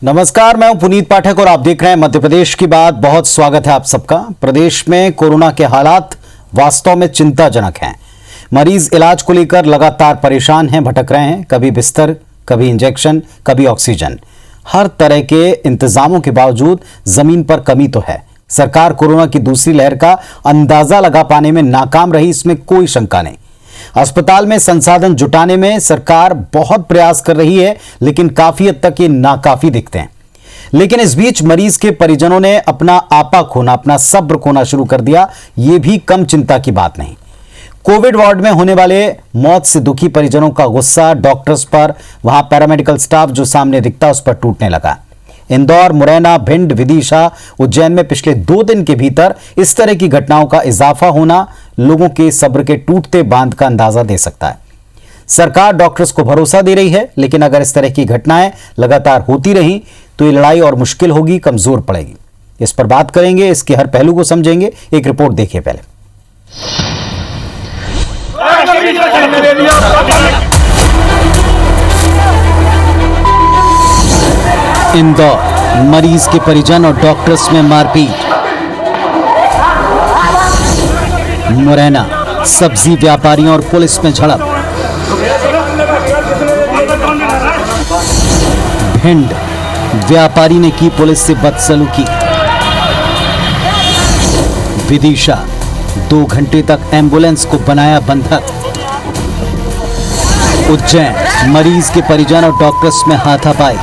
नमस्कार, मैं हूं पुनीत पाठक और आप देख रहे हैं मध्य प्रदेश की बात। बहुत स्वागत है आप सबका। प्रदेश में कोरोना के हालात वास्तव में चिंताजनक हैं। मरीज इलाज को लेकर लगातार परेशान हैं, भटक रहे हैं। कभी बिस्तर, कभी इंजेक्शन, कभी ऑक्सीजन। हर तरह के इंतजामों के बावजूद जमीन पर कमी तो है। सरकार कोरोना की दूसरी लहर का अंदाजा लगा पाने में नाकाम रही, इसमें कोई शंका नहीं। अस्पताल में संसाधन जुटाने में सरकार बहुत प्रयास कर रही है, लेकिन काफी हद तक ये नाकाफी दिखते हैं। लेकिन इस बीच मरीज के परिजनों ने अपना आपा खोना, अपना सब्र खोना शुरू कर दिया। ये भी कम चिंता की बात नहीं। कोविड वार्ड में होने वाले मौत से दुखी परिजनों का गुस्सा डॉक्टर्स पर, वहां पैरामेडिकल स्टाफ जो सामने दिखता उस पर टूटने लगा। इंदौर, मुरैना, भिंड, विदिशा, उज्जैन में पिछले 2 दिन के भीतर इस तरह की घटनाओं का इजाफा होना लोगों के सब्र के टूटते बांध का अंदाजा दे सकता है। सरकार डॉक्टर्स को भरोसा दे रही है, लेकिन अगर इस तरह की घटनाएं लगातार होती रहीं तो ये लड़ाई और मुश्किल होगी, कमजोर पड़ेगी। इस पर बात करेंगे, इसके हर पहलू को समझेंगे। एक रिपोर्ट देखिए पहले। इंदौर, मरीज के परिजन और डॉक्टर्स में मारपीट। मुरैना, सब्जी व्यापारियों और पुलिस में झड़प। भिंड, व्यापारी ने की पुलिस से बदसलूकी। विदिशा, 2 घंटे तक एम्बुलेंस को बनाया बंधक। उज्जैन, मरीज के परिजन और डॉक्टर्स में हाथापाई।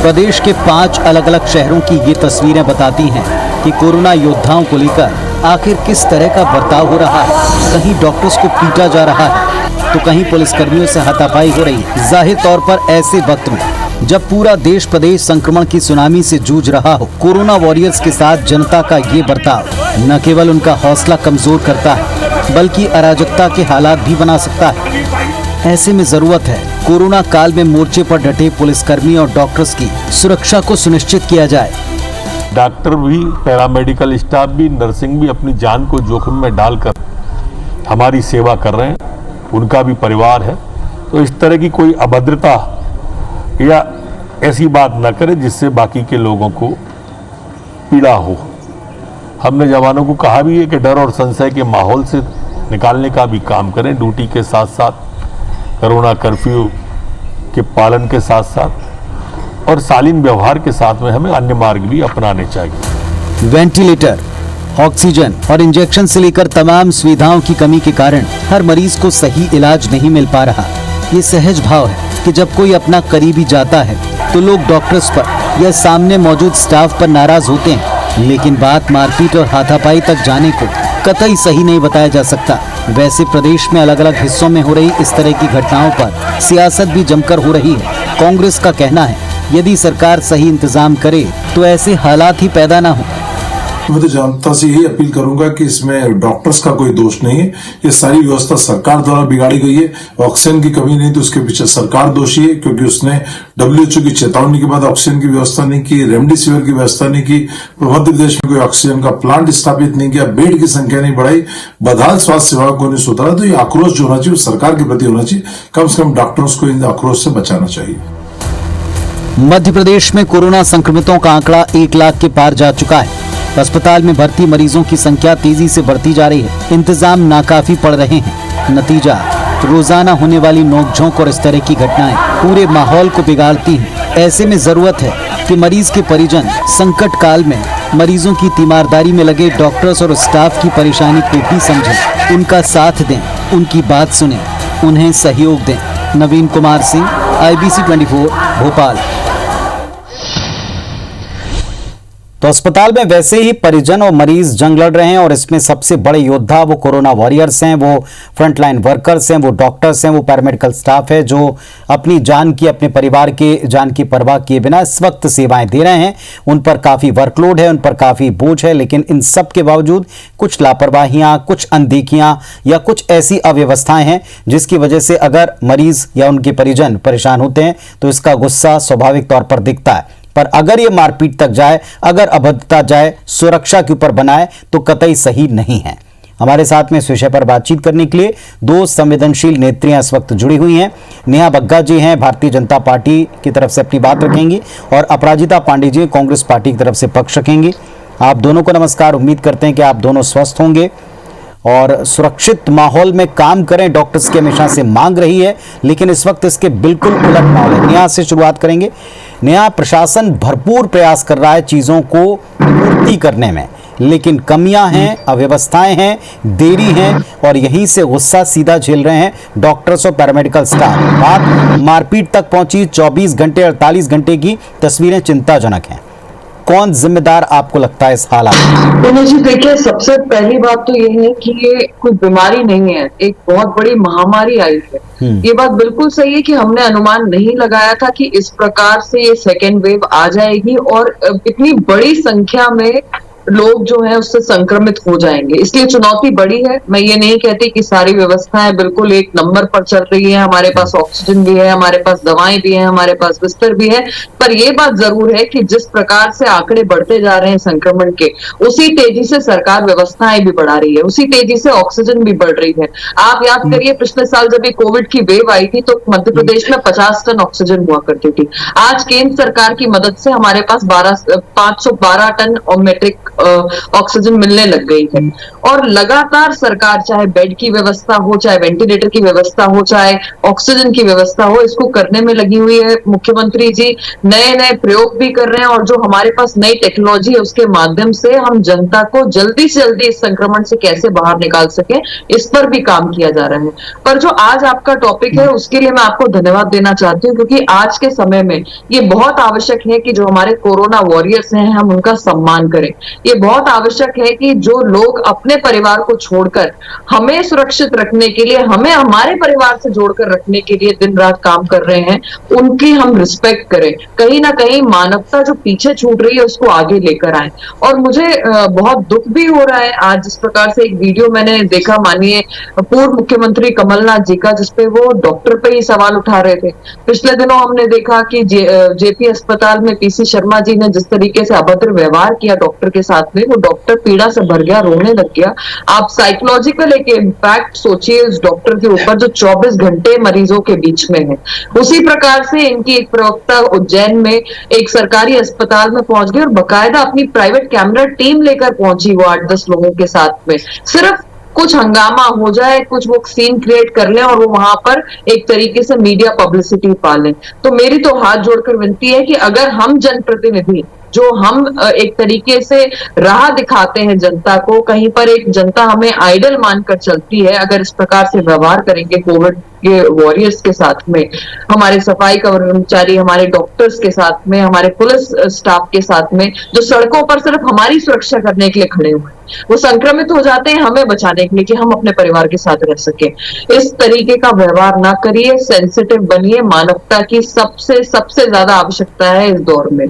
प्रदेश के 5 अलग अलग शहरों की ये तस्वीरें बताती हैं कि कोरोना योद्धाओं को लेकर आखिर किस तरह का बर्ताव हो रहा है। कहीं डॉक्टर्स को पीटा जा रहा है तो कहीं पुलिसकर्मियों से हाथापाई हो रही है। जाहिर तौर पर ऐसे वक्त में जब पूरा देश प्रदेश संक्रमण की सुनामी से जूझ रहा हो, कोरोना वॉरियर्स के साथ जनता का ये बर्ताव न केवल उनका हौसला कमजोर करता है, बल्कि अराजकता के हालात भी बना सकता है। ऐसे में जरूरत है कोरोना काल में मोर्चे पर डटे पुलिसकर्मी और डॉक्टर्स की सुरक्षा को सुनिश्चित किया जाए। डॉक्टर भी, पैरामेडिकल स्टाफ भी, नर्सिंग भी अपनी जान को जोखिम में डालकर हमारी सेवा कर रहे हैं। उनका भी परिवार है, तो इस तरह की कोई अभद्रता या ऐसी बात न करें जिससे बाकी के लोगों को पीड़ा हो। हमने जवानों को कहा भी है कि डर और संशय के माहौल से निकालने का भी काम करें। ड्यूटी के साथ साथ कोरोना कर्फ्यू के पालन के साथ साथ और शालीन व्यवहार के साथ में हमें अन्य मार्ग भी अपनाने चाहिए। वेंटिलेटर, ऑक्सीजन और इंजेक्शन से लेकर तमाम सुविधाओं की कमी के कारण हर मरीज को सही इलाज नहीं मिल पा रहा। ये सहज भाव है कि जब कोई अपना करीबी जाता है तो लोग डॉक्टर्स पर या सामने मौजूद स्टाफ पर नाराज होते हैं, लेकिन बात मारपीट और हाथापाई तक जाने को कतई सही नहीं बताया जा सकता। वैसे प्रदेश में अलग अलग हिस्सों में हो रही इस तरह की घटनाओं पर सियासत भी जमकर हो रही है। कांग्रेस का कहना है यदि सरकार सही इंतजाम करे तो ऐसे हालात ही पैदा ना हो। मैं तो जनता से यही अपील करूंगा कि इसमें डॉक्टर्स का कोई दोष नहीं है। ये सारी व्यवस्था सरकार द्वारा बिगाड़ी गई है। ऑक्सीजन की कमी नहीं तो उसके पीछे सरकार दोषी है, क्योंकि उसने WHO की चेतावनी के बाद ऑक्सीजन की व्यवस्था नहीं की, रेमडेसिविर की व्यवस्था नहीं की, मध्य प्रदेश में कोई ऑक्सीजन का प्लांट स्थापित नहीं किया, बेड की संख्या नहीं बढ़ाई, बदहाल स्वास्थ्य सेवा को नहीं सुधारा। तो ये आक्रोश जो होना चाहिए सरकार के प्रति होना चाहिए। कम से कम डॉक्टर्स को इन आक्रोश से बचाना चाहिए। मध्य प्रदेश में कोरोना संक्रमितों का आंकड़ा 1 लाख के पार जा चुका है। अस्पताल में भर्ती मरीजों की संख्या तेजी से बढ़ती जा रही है। इंतजाम नाकाफी पड़ रहे हैं। नतीजा, रोजाना होने वाली नोकझोंक और इस तरह की घटनाएं पूरे माहौल को बिगाड़ती हैं। ऐसे में जरूरत है कि मरीज के परिजन संकट काल में मरीजों की तीमारदारी में लगे डॉक्टर्स और स्टाफ की परेशानी को भी समझें, उनका साथ दें, उनकी बात सुनें, उन्हें सहयोग दें। नवीन कुमार सिंह, IBC 24, भोपाल। तो अस्पताल में वैसे ही परिजन और मरीज जंग लड़ रहे हैं और इसमें सबसे बड़े योद्धा वो कोरोना वॉरियर्स हैं, वो फ्रंटलाइन वर्कर्स हैं, वो डॉक्टर्स हैं, वो पैरामेडिकल स्टाफ है जो अपनी जान की, अपने परिवार के जान की परवाह किए बिना इस वक्त सेवाएं दे रहे हैं। उन पर काफ़ी वर्कलोड है, उन पर काफ़ी बोझ है, लेकिन इन सब के बावजूद कुछ लापरवाहियाँ, कुछ अनदेखियाँ या कुछ ऐसी अव्यवस्थाएं हैं जिसकी वजह से अगर मरीज या उनके परिजन परेशान होते हैं तो इसका गुस्सा स्वाभाविक तौर पर दिखता है। पर अगर ये मारपीट तक जाए, अगर अभद्रता जाए, सुरक्षा के ऊपर बनाए तो कतई सही नहीं है। हमारे साथ में इस विषय पर बातचीत करने के लिए दो संवेदनशील नेत्रियां इस वक्त जुड़ी हुई हैं। नेहा बग्गा जी हैं, भारतीय जनता पार्टी की तरफ से अपनी बात रखेंगी, और अपराजिता पांडे जी कांग्रेस पार्टी की तरफ से पक्ष रखेंगी। आप दोनों को नमस्कार। उम्मीद करते हैं कि आप दोनों स्वस्थ होंगे और सुरक्षित माहौल में काम करें। डॉक्टर्स की हमेशा से मांग रही है, लेकिन इस वक्त इसके बिल्कुल उलट माहौल है। नेहा से शुरुआत करेंगे। नेहा, प्रशासन भरपूर प्रयास कर रहा है चीजों को पूर्ति करने में, लेकिन कमियां हैं, अव्यवस्थाएं हैं, देरी है, और यहीं से गुस्सा सीधा झेल रहे हैं डॉक्टर्स और पैरामेडिकल स्टाफ। बात मारपीट तक पहुंची। 24 घंटे 48 घंटे की तस्वीरें चिंताजनक हैं। कौन जिम्मेदार आपको लगता है इस हालात में? जी देखिए, सबसे पहली बात तो ये है कि ये कोई बीमारी नहीं है, एक बहुत बड़ी महामारी आई है। ये बात बिल्कुल सही है कि हमने अनुमान नहीं लगाया था कि इस प्रकार से ये सेकेंड वेव आ जाएगी और इतनी बड़ी संख्या में लोग जो है उससे संक्रमित हो जाएंगे। इसलिए चुनौती बड़ी है। मैं ये नहीं कहती कि सारी व्यवस्थाएं बिल्कुल एक नंबर पर चल रही है। हमारे पास ऑक्सीजन भी है, हमारे पास दवाएं भी हैं, हमारे पास बिस्तर भी है, पर यह बात जरूर है कि जिस प्रकार से आंकड़े बढ़ते जा रहे हैं संक्रमण के, उसी तेजी से सरकार व्यवस्थाएं भी बढ़ा रही है, उसी तेजी से ऑक्सीजन भी बढ़ रही है। आप याद करिए, पिछले साल जब ये कोविड की वेव आई थी तो मध्य प्रदेश में 50 टन ऑक्सीजन हुआ करती थी। आज केंद्र सरकार की मदद से हमारे पास 512 टन मेट्रिक ऑक्सीजन मिलने लग गई है। और लगातार सरकार, चाहे बेड की व्यवस्था हो, चाहे वेंटिलेटर की व्यवस्था हो, चाहे ऑक्सीजन की व्यवस्था हो, इसको करने में लगी हुई है। मुख्यमंत्री जी नए नए प्रयोग भी कर रहे हैं, और जो हमारे पास नई टेक्नोलॉजी है उसके माध्यम से हम जनता को जल्दी से जल्दी इस संक्रमण से कैसे बाहर निकाल सके, इस पर भी काम किया जा रहा है। पर जो आज आपका टॉपिक है उसके लिए मैं आपको धन्यवाद देना चाहती हूँ, क्योंकि आज के समय में ये बहुत आवश्यक है कि जो हमारे कोरोना वॉरियर्स हैं हम उनका सम्मान करें। ये बहुत आवश्यक है कि जो लोग अपने परिवार को छोड़कर हमें सुरक्षित रखने के लिए, हमें हमारे परिवार से जोड़कर रखने के लिए दिन रात काम कर रहे हैं, उनकी हम रिस्पेक्ट करें। कहीं ना कहीं मानवता जो पीछे छूट रही है उसको आगे लेकर आए। और मुझे बहुत दुख भी हो रहा है आज जिस प्रकार से एक वीडियो मैंने देखा, माननीय पूर्व मुख्यमंत्री कमलनाथ जी का, जिसपे वो डॉक्टर पे ही सवाल उठा रहे थे। पिछले दिनों हमने देखा कि जेपी अस्पताल में पीसी शर्मा जी ने जिस तरीके से अभद्र व्यवहार किया डॉक्टर के साथ में, वो डॉक्टर पीड़ा से भर गया, रोने लग गया। आप साइकोलॉजिकल एक इम्पैक्ट सोचिए उस डॉक्टर के ऊपर जो 24 घंटे मरीजों के बीच में है। उसी प्रकार से इनकी एक प्रवक्ता उज्जैन में एक सरकारी अस्पताल में पहुंच गई और बकायदा अपनी प्राइवेट कैमरा टीम लेकर पहुंची वो 8-10 लोगों के साथ में। सिर्फ कुछ हंगामा हो जाए, कुछ वो सीन क्रिएट कर लें और वो वहां पर एक तरीके से मीडिया पब्लिसिटी पा लें। तो मेरी तो हाथ जोड़कर विनती है कि अगर हम जनप्रतिनिधि, जो हम एक तरीके से राह दिखाते हैं जनता को, कहीं पर एक जनता हमें आइडल मानकर चलती है, अगर इस प्रकार से व्यवहार करेंगे कोविड के वॉरियर्स के साथ में, हमारे सफाई कर्मचारी, हमारे डॉक्टर्स के साथ में, हमारे पुलिस स्टाफ के साथ में, जो सड़कों पर सिर्फ हमारी सुरक्षा करने के लिए खड़े हुए हैं, वो संक्रमित हो जाते हैं हमें बचाने के लिए कि हम अपने परिवार के साथ रह सके। इस तरीके का व्यवहार ना करिए, सेंसिटिव बनिए। मानवता की सबसे ज्यादा आवश्यकता है इस दौर में।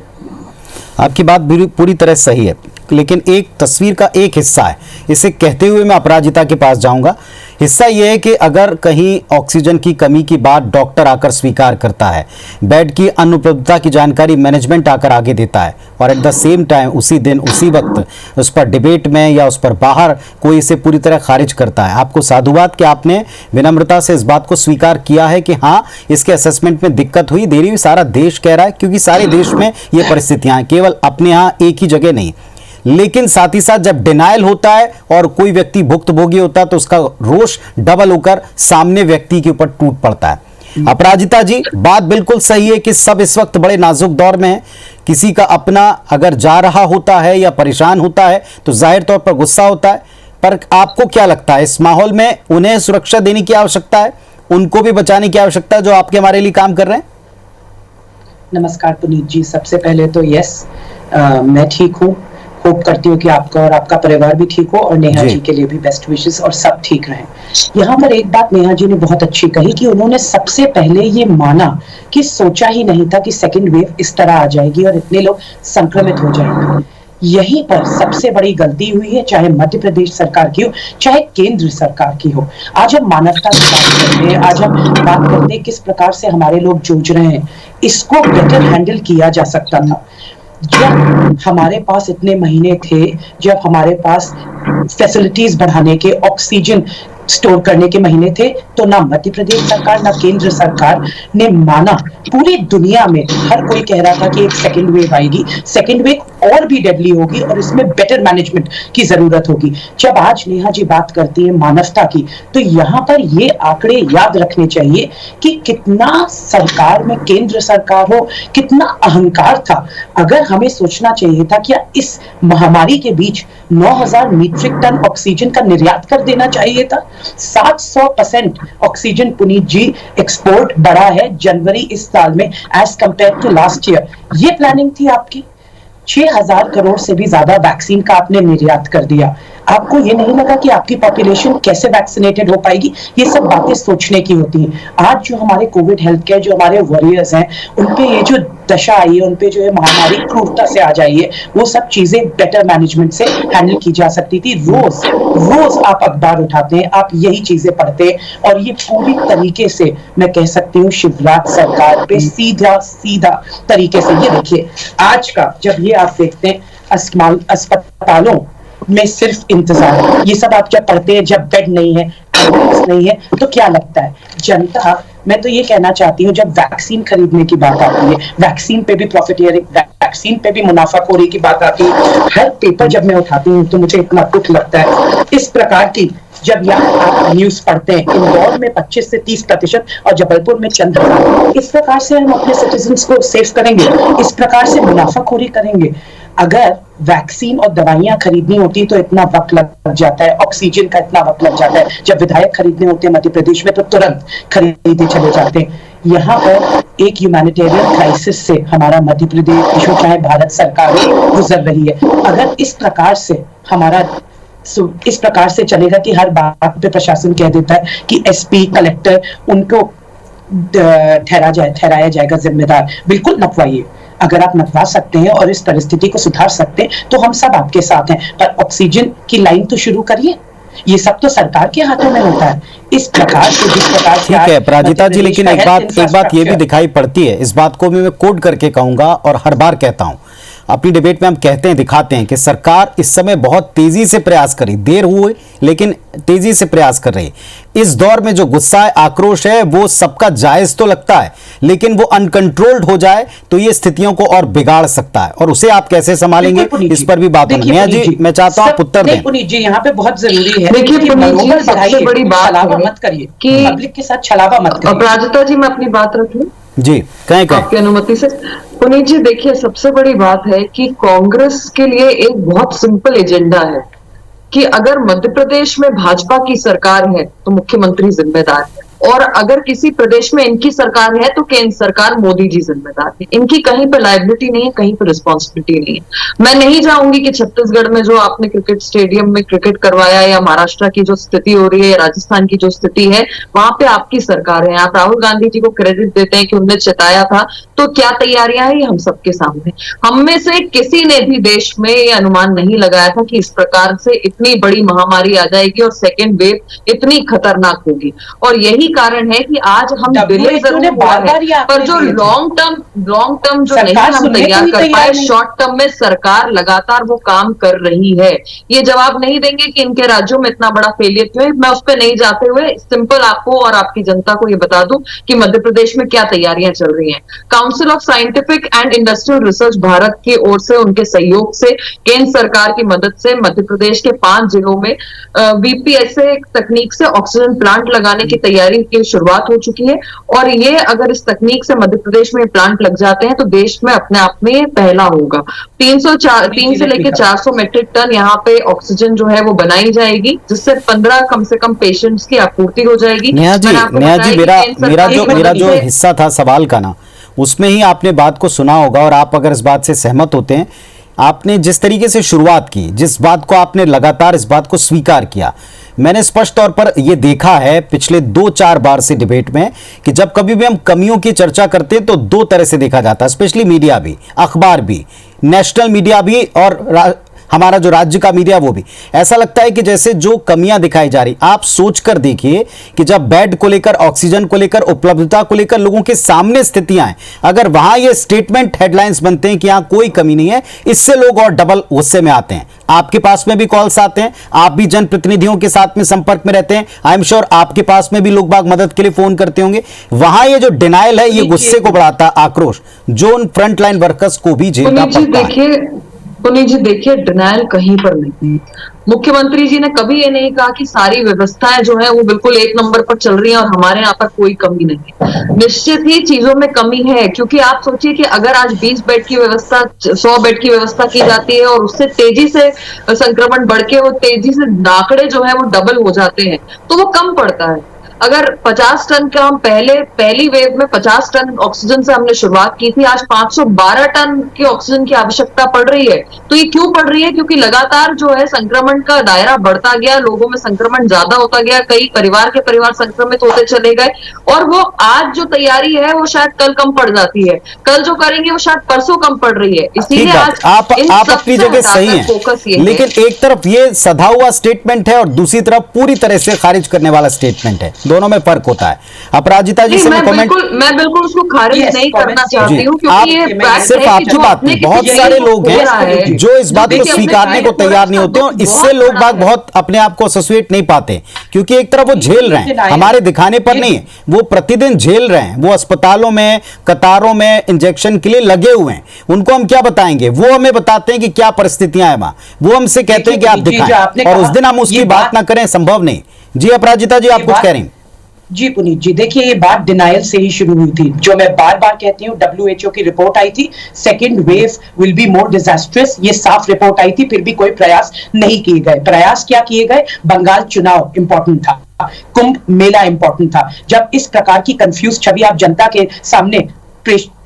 आपकी बात पूरी तरह सही है, लेकिन एक तस्वीर का एक हिस्सा है। इसे कहते हुए मैं अपराजिता के पास जाऊंगा। हिस्सा यह है कि अगर कहीं ऑक्सीजन की कमी की बात डॉक्टर आकर स्वीकार करता है, बेड की अनुपलब्धता की जानकारी मैनेजमेंट आकर आगे देता है, और एट द सेम टाइम उसी दिन उसी वक्त उस पर डिबेट में या उस पर बाहर कोई इसे पूरी तरह खारिज करता है, आपको साधुवाद कि आपने विनम्रता से इस बात को स्वीकार किया है कि हाँ, इसके असेसमेंट में दिक्कत हुई, देरी हुई, सारा देश कह रहा है, क्योंकि सारे देश में ये परिस्थितियां हैं, केवल अपने यहाँ एक ही जगह नहीं। लेकिन साथ ही साथ जब डिनायल होता है और कोई व्यक्ति भुक्तभोगी होता है तो उसका रोष डबल होकर सामने व्यक्ति के ऊपर टूट पड़ता है। अपराजिता जी, बात बिल्कुल सही है कि सब इस वक्त बड़े नाजुक दौर में है। किसी का अपना अगर जा रहा होता है या परेशान होता है तो जाहिर तौर पर गुस्सा होता है, पर आपको क्या लगता है इस माहौल में उन्हें सुरक्षा देने की आवश्यकता है, उनको भी बचाने की आवश्यकता है जो आपके हमारे लिए काम कर रहे हैं? नमस्कार पुनीत जी, सबसे पहले तो मैं ठीक हूँ। होप करती हूँ कि आपका और आपका परिवार भी ठीक हो, और नेहा जी के लिए भी बेस्ट विशेस और सब ठीक रहें। यहाँ पर एक बात नेहा जी ने बहुत अच्छी कही कि उन्होंने सबसे पहले ये माना कि सोचा ही नहीं था कि सेकंड वेव इस तरह आ जाएगी और इतने लोग संक्रमित हो जाएंगे। यहीं पर सबसे बड़ी गलती हुई है, चाहे मध्य प्रदेश सरकार की हो, चाहे केंद्र सरकार की हो। आज हम मानवता की बात करते हैं, आज हम बात करते हैं किस प्रकार से हमारे लोग जूझ रहे हैं, इसको बेटर हैंडल किया जा सकता था। जब हमारे पास इतने महीने थे, जब हमारे पास फैसिलिटीज बढ़ाने के, ऑक्सीजन स्टोर करने के महीने थे, तो ना मध्य प्रदेश सरकार ना केंद्र सरकार ने माना। पूरी दुनिया में हर कोई कह रहा था कि एक सेकेंड वेव आएगी, सेकेंड वेव और भी डेडली होगी और इसमें बेटर मैनेजमेंट की जरूरत होगी। जब आज नेहा जी बात करती है मानवता की, तो यहाँ पर ये आंकड़े याद रखने चाहिए कि कितना सरकार में, केंद्र सरकार हो, कितना अहंकार था। अगर हमें सोचना चाहिए था कि इस महामारी के बीच 9,000 मीट्रिक टन ऑक्सीजन का निर्यात कर देना चाहिए था। 700% ऑक्सीजन पुनीत जी एक्सपोर्ट बढ़ा है जनवरी इस साल में as compared to last year. ये प्लानिंग थी आपकी। 6,000 करोड़ से भी ज्यादा वैक्सीन का आपने निर्यात कर दिया। आपको ये नहीं लगा कि आपकी पॉपुलेशन कैसे वैक्सीनेटेड हो पाएगी? ये सब बातें सोचने की होती हैं। आज जो हमारे कोविड हेल्थ केयर, जो हमारे वॉरियर्स हैं, उनपे ये जो दशा आई है, उनपे जो है महामारी क्रूरता से आ जाई है, वो सब चीजें बेटर मैनेजमेंट से हैंडल की जा सकती थी। रोज रोज आप अखबार उठाते हैं, आप यही चीजें पढ़ते हैं और ये पूरी तरीके से मैं कह सकती हूँ शिवराज सरकार पे सीधा सीधा तरीके से। ये देखिए आज का जब ये आप देखते हैं अस्पतालों में सिर्फ इंतजार, ये सब आप जब पढ़ते हैं, जब बेड नहीं है, एम्बुलेंस नहीं है, तो क्या लगता है जनता? मैं तो ये कहना चाहती हूँ, जब वैक्सीन खरीदने की बात आती है, वैक्सीन पे भी प्रॉफिटियरिंग, वैक्सीन पे भी मुनाफाखोरी की बात आती है, हर पेपर जब मैं उठाती हूँ तो मुझे इतना दुख लगता है। इस प्रकार की जब यहाँ आप न्यूज पढ़ते हैं, इंदौर में 25 से 30% और जबलपुर में चंद हजार, इस प्रकार से हम अपने सिटीजन्स को सेव करेंगे? इस प्रकार से मुनाफाखोरी करेंगे? अगर वैक्सीन और दवाइयां खरीदनी होती तो इतना वक्त लग जाता है, ऑक्सीजन का इतना वक्त लग जाता है। जब विधायक खरीदने होते हैं मध्य प्रदेश में तो तुरंत खरीदे चले जाते हैं। यहाँ पर एक ह्यूमैनिटेरियन क्राइसिस से हमारा मध्य प्रदेश हो चाहे भारत सरकार गुजर रही है। अगर इस प्रकार से हमारा इस प्रकार से चलेगा कि हर बात पे प्रशासन कह देता है कि एसपी, कलेक्टर, उनको ठहराया जाएगा जिम्मेदार, बिल्कुल नपवाइए। अगर आप नपवा सकते हैं और इस परिस्थिति को सुधार सकते हैं तो हम सब आपके साथ हैं, पर ऑक्सीजन की लाइन तो शुरू करिए। ये सब तो सरकार के हाथों में होता है। इस प्रकार से, जिस प्रकार से, ठीक है प्राजिता जी, लेकिन एक बात ये भी दिखाई पड़ती है, इस बात को भी मैं कोट करके कहूंगा और हर बार कहता हूं, अपनी डिबेट में हम कहते हैं, दिखाते हैं कि सरकार इस समय बहुत तेजी से प्रयास करी, देर हुई लेकिन तेजी से प्रयास कर रही है। इस दौर में जो गुस्सा है, आक्रोश है, वो सबका जायज तो लगता है, लेकिन वो अनकंट्रोल्ड हो जाए तो ये स्थितियों को और बिगाड़ सकता है, और उसे आप कैसे संभालेंगे, इस पर भी बात होनी है। जी मैं चाहता हूं आप उत्तर दें। पुनीत जी यहाँ पे बहुत जरूरी है, देखिए पुनीत जी, सबसे बड़ी बात मत करिए कि पब्लिक के साथ छलावा मत करिए। प्राजिता जी मैं अपनी बात रख लूं जी, कहें आपकी अनुमति से। पुनीत जी देखिए, सबसे बड़ी बात है कि कांग्रेस के लिए एक बहुत सिंपल एजेंडा है कि अगर मध्य प्रदेश में भाजपा की सरकार है तो मुख्यमंत्री जिम्मेदार है, और अगर किसी प्रदेश में इनकी सरकार है तो केंद्र सरकार, मोदी जी जिम्मेदार है। इनकी कहीं पर लायबिलिटी नहीं है, कहीं पर रिस्पॉन्सिबिलिटी नहीं है। मैं नहीं चाहूंगी कि छत्तीसगढ़ में जो आपने क्रिकेट स्टेडियम में क्रिकेट करवाया, या महाराष्ट्र की जो स्थिति हो रही है, या राजस्थान की जो स्थिति है, वहां पे आपकी सरकार है। आप राहुल गांधी जी को क्रेडिट देते हैं कि उन्होंने चिताया था, तो क्या तैयारियां हैं ये हम सबके सामने। हम में से किसी ने भी देश में ये अनुमान नहीं लगाया था कि इस प्रकार से इतनी बड़ी महामारी आ जाएगी और सेकेंड वेव इतनी खतरनाक होगी। और यही कारण है कि आज हम डिले जरूर हुआ है, पर जो लॉन्ग टर्म जो नहीं हम तैयार कर पाए, शॉर्ट टर्म में सरकार लगातार वो काम कर रही है। ये जवाब नहीं देंगे कि इनके राज्यों में इतना बड़ा फेलियर क्यों है, मैं उस पर नहीं जाते हुए सिंपल आपको और आपकी जनता को ये बता दूं कि मध्य प्रदेश में क्या तैयारियां चल रही हैं। Council of scientific and industrial research Bharat की ओर से, उनके सहयोग से, केंद्र सरकार की मदद से मध्य प्रदेश के 5 जिलों में वीपीएसए तकनीक से ऑक्सीजन प्लांट लगाने की तैयारी की शुरुआत हो चुकी है। और ये अगर इस तकनीक से मध्य प्रदेश में प्लांट लग जाते हैं तो देश में अपने आप में पहला होगा। 3 से लेकर 400 मेट्रिक टन यहाँ पे ऑक्सीजन जो है वो बनाई जाएगी, जिससे 15 कम से कम पेशेंट्स की आपूर्ति हो जाएगी। नेहा जी मेरा जो हिस्सा था सवाल का ना, उसमें ही आपने बात को सुना होगा, और आप अगर इस बात से सहमत होते हैं, आपने जिस तरीके से शुरुआत की, जिस बात को आपने लगातार इस बात को स्वीकार किया, मैंने स्पष्ट तौर पर यह देखा है पिछले 2-4 बार से डिबेट में कि जब कभी भी हम कमियों की चर्चा करते हैं तो दो तरह से देखा जाता है, स्पेशली मीडिया भी, अखबार भी, नेशनल मीडिया भी और हमारा जो राज्य का मीडिया वो भी। ऐसा लगता है कि जैसे जो कमियां दिखाई जा रही, आप सोच कर देखिए कि जब बेड को लेकर, ऑक्सीजन को लेकर, उपलब्धता को लेकर लोगों के सामने स्थितियां हैं, अगर वहां ये स्टेटमेंट हेडलाइंस बनते हैं कि यहां कोई कमी नहीं है, इससे लोग और डबल गुस्से में आते हैं। आपके पास में भी कॉल्स आते हैं, आप भी जनप्रतिनिधियों के साथ में संपर्क में रहते हैं, आई एम श्योर आपके पास में भी लोग बाग मदद के लिए फोन करते होंगे। वहां ये जो डिनाइल है, ये गुस्से को बढ़ाता, आक्रोश जो उन फ्रंट लाइन वर्कर्स को भी झेलना पड़ता है। पुनीत जी देखिए, डिनाइल कहीं पर नहीं है। मुख्यमंत्री जी ने कभी ये नहीं कहा कि सारी व्यवस्थाएं जो है वो बिल्कुल एक नंबर पर चल रही हैं और हमारे यहाँ पर कोई कमी नहीं है। निश्चित ही चीजों में कमी है, क्योंकि आप सोचिए कि अगर आज 20 बेड की व्यवस्था, 100 बेड की व्यवस्था की जाती है और उससे तेजी से संक्रमण बढ़ के वो तेजी से आंकड़े जो है वो डबल हो जाते हैं, तो वो कम पड़ता है। अगर 50 टन का हम पहली वेव में 50 टन ऑक्सीजन से हमने शुरुआत की थी, आज 512 टन की ऑक्सीजन की आवश्यकता पड़ रही है। तो ये क्यों पड़ रही है? क्योंकि लगातार जो है संक्रमण का दायरा बढ़ता गया, लोगों में संक्रमण ज्यादा होता गया, कई परिवार के परिवार संक्रमित होते चले गए, और वो आज जो तैयारी है वो शायद कल कम पड़ जाती है, कल जो करेंगे वो शायद परसों कम पड़ रही है। इसीलिए आज आप अपनी जगह सही हैं, लेकिन एक तरफ ये सधा हुआ स्टेटमेंट है और दूसरी तरफ पूरी तरह से खारिज करने वाला स्टेटमेंट है। दोनों में फर्क होता है। अपराजिता जी से मैं बिल्कुल उसको खारिज नहीं करना चाहती हूँ, क्योंकि ये सिर्फ आपकी बात नहीं, बहुत सारे लोग हैं जो इस बात को स्वीकारने को तैयार नहीं होते और इससे लोग बात बहुत अपने आप को एसोसिएट नहीं पाते, क्योंकि एक तरफ वो झेल रहे हैं, हमारे दिखाने पर नहीं है, वो प्रतिदिन झेल रहे हैं, वो अस्पतालों में कतारों में इंजेक्शन के लिए लगे हुए हैं। उनको हम क्या बताएंगे? वो हमें बताते हैं कि क्या परिस्थितियां हैं वहां, वो हमसे कहते हैं कि आप दिखाएं, और उस दिन हम उसकी बात ना करें, संभव नहीं। जी अपराजिता जी, आप कुछ कह रही हैं? जी पुनीत जी, देखिए ये बात डिनायल से ही शुरू हुई थी, जो मैं बार बार कहती हूँ। WHO की रिपोर्ट आई थी, second wave will be more disastrous, ये साफ रिपोर्ट आई थी, फिर भी कोई प्रयास नहीं किए गए। प्रयास क्या किए गए? बंगाल चुनाव इंपॉर्टेंट था, कुंभ मेला इंपॉर्टेंट था। जब इस प्रकार की कंफ्यूज छवि आप जनता के सामने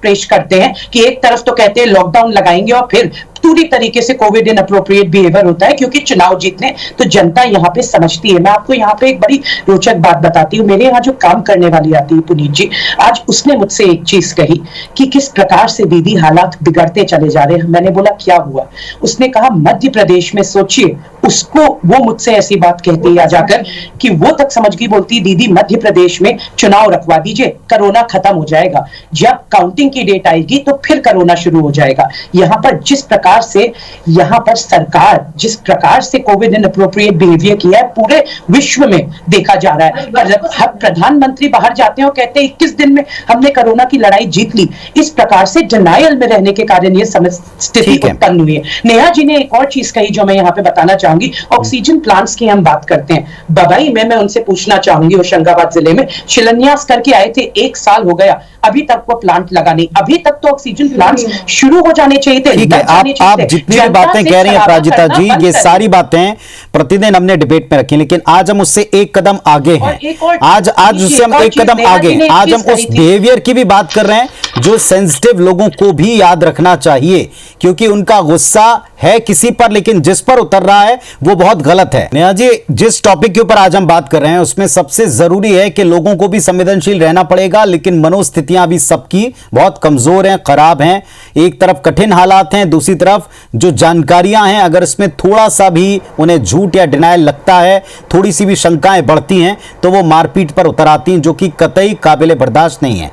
पेश करते हैं कि एक तरफ तो कहते हैं लॉकडाउन लगाएंगे और फिर पूरी तरीके से कोविड इन अप्रोप्रिएट बिहेवियर होता है क्योंकि चुनाव जीतने, तो जनता यहाँ पे समझती है। मैं आपको यहाँ पे एक बड़ी रोचक बात बताती हूँ। मेरे यहाँ जो काम करने वाली आती है पुनीत जी, आज उसने मुझसे एक चीज कही कि किस प्रकार से दीदी हालात बिगड़ते चले जा रहे हैं। मैंने बोला क्या हुआ? उसने कहा मध्य प्रदेश में सोचिए, उसको वो मुझसे ऐसी बात कहती है आ जाकर कि वो तक समझ गई, बोलती दीदी मध्य प्रदेश में चुनाव रखवा दीजिए, कोरोना खत्म हो जाएगा, जब काउंटिंग की डेट आएगी तो फिर कोरोना शुरू हो जाएगा। यहाँ पर जिस प्रकार से यहाँ पर सरकार जिस प्रकार से कोविड इन अप्रोप्रिएट बिहेवियर किया है पूरे विश्व में देखा जा रहा है। हर प्रधानमंत्री बाहर जाते हैं और कहते हैं 21 दिन में हमने कोरोना की लड़ाई जीत ली। इस प्रकार से डिनायल में रहने के कारण ये स्थिति उत्पन्न हुई है। नेहा जी ने एक और चीज कही जो मैं यहाँ पे बताना चाहूंगी। ऑक्सीजन प्लांट्स की हम बात करते हैं, बबई में मैं उनसे पूछना चाहूंगी, होशंगाबाद जिले में शिलान्यास करके आए थे, 1 साल हो गया, अभी तक वो प्लांट लगा नहीं। अभी तक तो ऑक्सीजन प्लांट्स शुरू हो जाने चाहिए थे। ठीक है, आप जितनी भी बातें कह रही हैं अपराजिता जी, ये सारी बातें प्रतिदिन हमने डिबेट में रखी, लेकिन आज हम उससे एक कदम आगे हैं। आज उससे हम एक कदम आगे हैं। आज हम उस बिहेवियर की भी बात कर रहे हैं जो सेंसिटिव लोगों को भी याद रखना चाहिए, क्योंकि उनका गुस्सा है किसी पर, लेकिन जिस पर उतर रहा है वो बहुत गलत है। नेहा जी, जिस टॉपिक के ऊपर आज हम बात कर रहे हैं उसमें सबसे जरूरी है कि लोगों को भी संवेदनशील रहना पड़ेगा, लेकिन मनोस्थितियां भी सबकी बहुत कमजोर हैं, खराब हैं। एक तरफ कठिन हालात हैं, दूसरी तरफ जो जानकारियां हैं, अगर इसमें थोड़ा सा भी उन्हें झूठ या डिनायल लगता है, थोड़ी सी भी शंकाएं बढ़ती हैं, तो वो मारपीट पर उतर आती हैं, जो कि कतई काबिले बर्दाश्त नहीं है।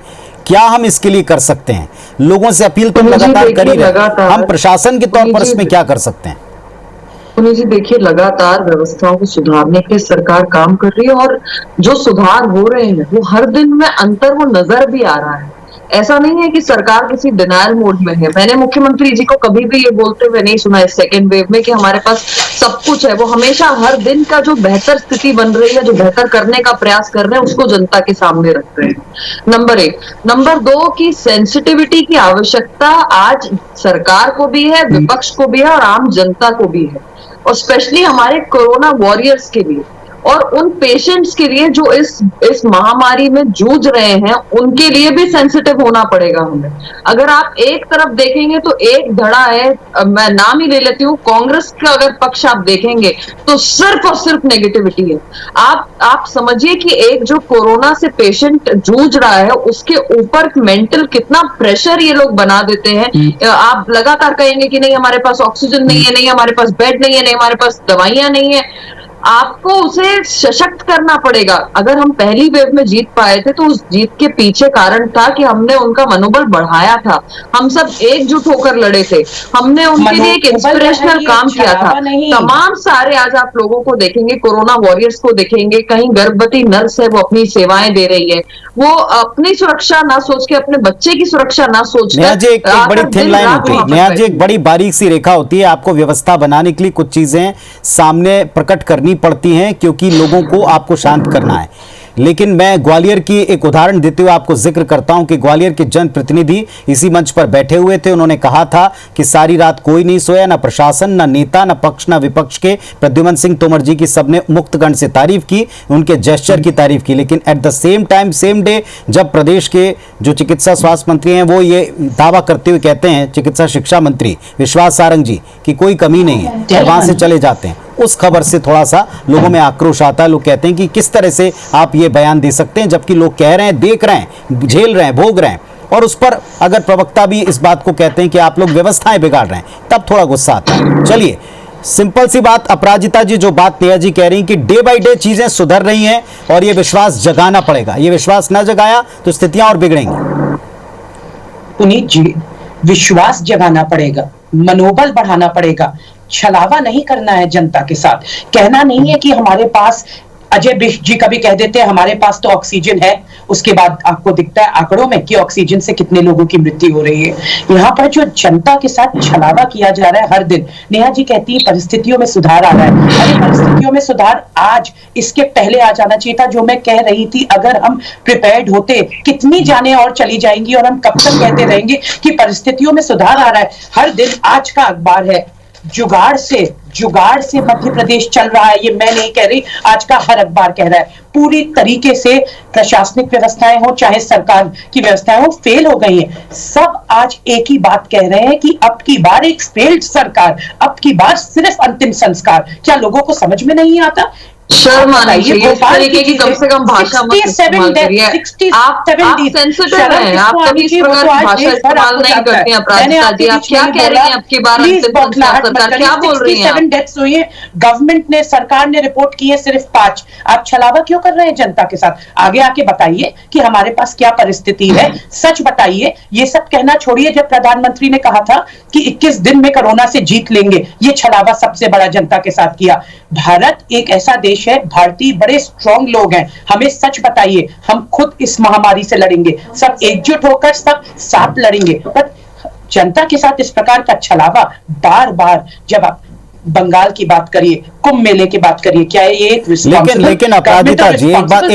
क्या हम इसके लिए कर सकते हैं? लोगों से अपील तो लगातार कर ही रहे, हम प्रशासन के तौर पर इसमें क्या कर सकते हैं? पुनीत जी देखिए, लगातार व्यवस्थाओं को सुधारने के लिए सरकार काम कर रही है और जो सुधार हो रहे हैं वो हर दिन में अंतर वो नजर भी आ रहा है। ऐसा नहीं है कि सरकार किसी डिनायल मोड में है। मैंने मुख्यमंत्री जी को कभी भी ये बोलते हुए नहीं सुना इस सेकेंड वेव में कि हमारे पास सब कुछ है। वो हमेशा हर दिन का जो बेहतर स्थिति बन रही है, जो बेहतर करने का प्रयास कर रहे हैं, उसको जनता के सामने रख रहे हैं। नंबर 1। नंबर 2 की सेंसिटिविटी की आवश्यकता आज सरकार को भी है, विपक्ष को भी है और आम जनता को भी है, और स्पेशली हमारे कोरोना वॉरियर्स के लिए। और उन पेशेंट्स के लिए जो इस महामारी में जूझ रहे हैं, उनके लिए भी सेंसिटिव होना पड़ेगा हमें। अगर आप एक तरफ देखेंगे तो एक धड़ा है, मैं नाम ही ले लेती हूँ, कांग्रेस का अगर पक्ष आप देखेंगे तो सिर्फ और सिर्फ नेगेटिविटी है। आप समझिए कि एक जो कोरोना से पेशेंट जूझ रहा है, उसके ऊपर मेंटल कितना प्रेशर ये लोग बना देते हैं। आप लगातार कहेंगे कि नहीं हमारे पास ऑक्सीजन नहीं है, नहीं हमारे पास बेड नहीं है, नहीं हमारे पास दवाइयां नहीं है। आपको उसे सशक्त करना पड़ेगा। अगर हम पहली वेव में जीत पाए थे तो उस जीत के पीछे कारण था कि हमने उनका मनोबल बढ़ाया था, हम सब एकजुट होकर लड़े थे, हमने उनके लिए एक इंस्पिरेशनल काम किया था। तमाम सारे आज आप लोगों को देखेंगे, कोरोना वॉरियर्स को देखेंगे, कहीं गर्भवती नर्स है वो अपनी सेवाएं दे रही है, वो अपनी सुरक्षा ना सोच के, अपने बच्चे की सुरक्षा ना सोच के, नेहा जी एक बड़ी थिन लाइन होती है, नेहा जी एक बड़ी बारीक सी रेखा होती है। आपको व्यवस्था बनाने के लिए कुछ चीजें सामने प्रकट करनी पड़ती हैं क्योंकि लोगों को आपको शांत करना है। लेकिन मैं ग्वालियर की एक उदाहरण देते हुए आपको जिक्र करता हूं कि ग्वालियर के जनप्रतिनिधि इसी मंच पर बैठे हुए थे। उन्होंने कहा था कि सारी रात कोई नहीं सोया, ना प्रशासन, ना नेता, ना पक्ष, ना विपक्ष के। प्रद्युमन सिंह तोमर जी की सबने मुक्तगण से तारीफ की, उनके जेस्चर की तारीफ की। लेकिन at the same time, same day, जब प्रदेश के जो चिकित्सा स्वास्थ्य मंत्री हैं वो ये दावा करते हुए कहते हैं, चिकित्सा शिक्षा मंत्री विश्वास सारंग जी, कि कोई कमी नहीं है, और वहां से चले जाते हैं। उस खबर से थोड़ा सा लोगों में आक्रोश आता है। लोग कहते हैं कि किस तरह से आप ये बयान दे सकते हैं, जबकि लोग कह रहे हैं, देख रहे हैं, झेल रहे हैं, भोग रहे हैं, और उस पर अगर प्रवक्ता भी इस बात को कहते हैं कि आप लोग व्यवस्थाएं बिगाड़ रहे हैं, तब थोड़ा गुस्सा आता है। चलिए, सिंपल सी बात, अपराजिता जी जो बात नेहा जी कह रही हैं कि डे बाय डे चीजें सुधर रही हैं और ये विश्वास जगाना पड़ेगा, ये विश्वास न जगाया तो स्थितियां और बिगड़ेंगी। पुनीत जी, विश्वास जगाना पड़ेगा, मनोबल बढ़ाना पड़ेगा, छलावा नहीं करना है जनता के साथ। कहना नहीं है कि हमारे पास, अजय बिष्ट जी कभी कह देते हैं हमारे पास तो ऑक्सीजन है, उसके बाद आपको दिखता है आंकड़ों में कि ऑक्सीजन से कितने लोगों की मृत्यु हो रही है। यहाँ पर जो जनता के साथ छलावा किया जा रहा है हर दिन, नेहा जी कहती है परिस्थितियों में सुधार आ रहा है। अरे परिस्थितियों में सुधार आज, इसके पहले आ जाना चाहिए था। जो मैं कह रही थी, अगर हम प्रिपेयर्ड होते, कितनी जानें और चली जाएंगी और हम कब तक कहते रहेंगे कि परिस्थितियों में सुधार आ रहा है। हर दिन आज का अखबार है, जुगाड़ से मध्य प्रदेश चल रहा है। ये मैं नहीं कह रही, आज का हर अखबार कह रहा है। पूरी तरीके से प्रशासनिक व्यवस्थाएं हो चाहे सरकार की व्यवस्थाएं हो, फेल हो गई हैं। सब आज एक ही बात कह रहे हैं कि अब की बार एक फेल्ड सरकार, अब की बार सिर्फ अंतिम संस्कार। क्या लोगों को समझ में नहीं आता? शर्म आनी चाहिए इस तरीके की कम से कम भाषा मत इस्तेमाल करिए। आप सेंसिटिव हैं, आप कभी इस प्रकार की भाषा इस्तेमाल नहीं करते हैं। अपराजिता जी, आप क्या कह रही हैं? आपकी बार अंतिम संस्कार सरकार क्या बोल रही है? 67 डेथ्स हुई है, गवर्नमेंट ने, सरकार ने रिपोर्ट की है सिर्फ 5। आप छलावा क्यों कर रहे हैं जनता के साथ? आगे आके बताइए कि हमारे पास क्या परिस्थिति है, सच बताइए। ये सब कहना छोड़िए। जब प्रधानमंत्री ने कहा था कि 21 दिन में कोरोना से जीत लेंगे, ये छलावा सबसे बड़ा जनता के साथ किया। भारत एक ऐसा देश है, भारतीय बड़े स्ट्रांग लोग हैं, हमें सच बताइए, हम खुद इस महामारी से लड़ेंगे, सब एकजुट होकर सब साथ लड़ेंगे। पर जनता के साथ इस प्रकार का छलावा बार बार, जब आप बंगाल की बात करिए, कुंभ मेले की बात करिए, क्या ये एक लेकिन अपराजिता जी, एक बात तो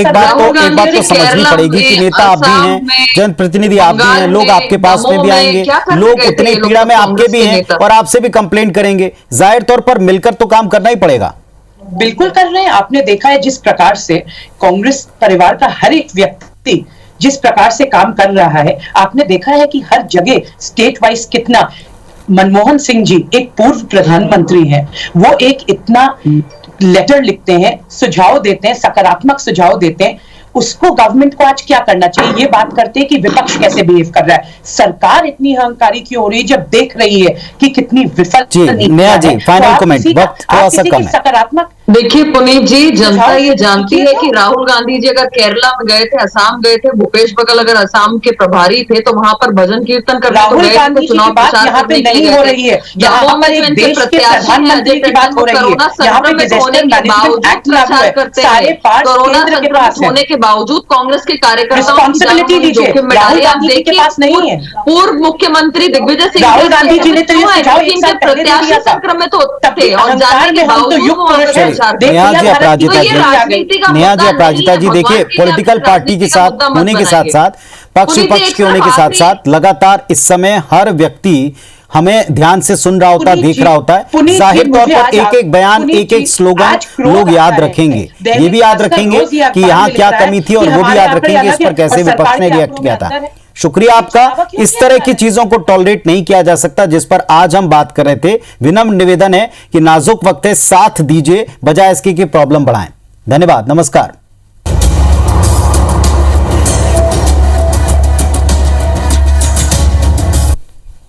समझनी पड़ेगी कि नेता आप भी हैं, जनप्रतिनिधि आप भी हैं, लोग आपके पास में भी आएंगे, लोग उतने पीड़ा में आपके भी हैं और आपसे भी कंप्लेन करेंगे। जाहिर तौर पर मिलकर तो काम करना ही पड़ेगा। बिल्कुल कर रहे हैं। आपने देखा है जिस प्रकार से कांग्रेस परिवार का हर एक व्यक्ति जिस प्रकार से काम कर रहा है, आपने देखा है कि हर जगह स्टेट वाइज कितना। मनमोहन सिंह जी एक पूर्व प्रधानमंत्री हैं, वो एक इतना लेटर लिखते हैं, सुझाव देते हैं, सकारात्मक सुझाव देते हैं। उसको गवर्नमेंट को आज क्या करना चाहिए? ये बात करते हैं कि विपक्ष कैसे बिहेव कर रहा है। सरकार इतनी अहंकारी क्यों हो रही है जब देख रही है कि कितनी विफल फाइनल कमेंट, वक्त थोड़ा सा कम है। सकारात्मक देखिए पुनीत जी, जनता ये जानती है कि राहुल गांधी जी अगर केरला में गए थे, असम गए थे, भूपेश बघेल अगर असम के प्रभारी थे तो वहां पर भजन कीर्तन करने तो गए थे, चुनाव प्रचार करने नहीं हो रही है। यहाँ पर एक देश के प्रधानमंत्री की बात हो रही है, यहाँ पे डिजास्टर मैनेजमेंट एक्ट लागू है, सारे पार्ट केंद्र के पास है। होने के बावजूद कांग्रेस के कार्यकर्ताओं रिस्पॉन्सिबिलिटी लीजिए, राहुल गांधी जी के पास नहीं है। पूर्व मुख्यमंत्री दिग्विजय सिंह राहुल गांधी जी ने तो ये सुझाव एक साल पहले दिया था, संक्रमित होते थे और जाने के बावजूद नेहा जी, अपराजिता जी, देखिए पॉलिटिकल पार्टी के साथ होने के साथ साथ, पक्ष विपक्ष के होने के साथ साथ, लगातार इस समय हर व्यक्ति हमें ध्यान से सुन रहा होता, देख रहा होता है, जाहिर तौर पर एक एक बयान, एक एक स्लोगन लोग याद रखेंगे। ये भी याद रखेंगे कि यहाँ क्या कमी थी और वो भी याद रखेंगे इस पर कैसे विपक्ष ने रिएक्ट किया था। शुक्रिया आपका। इस तरह की चीजों को टॉलरेट नहीं किया जा सकता जिस पर आज हम बात कर रहे थे। विनम्र निवेदन है कि नाजुक वक्त है, साथ दीजिए बजाय इसके कि प्रॉब्लम बढ़ाएं। धन्यवाद, नमस्कार।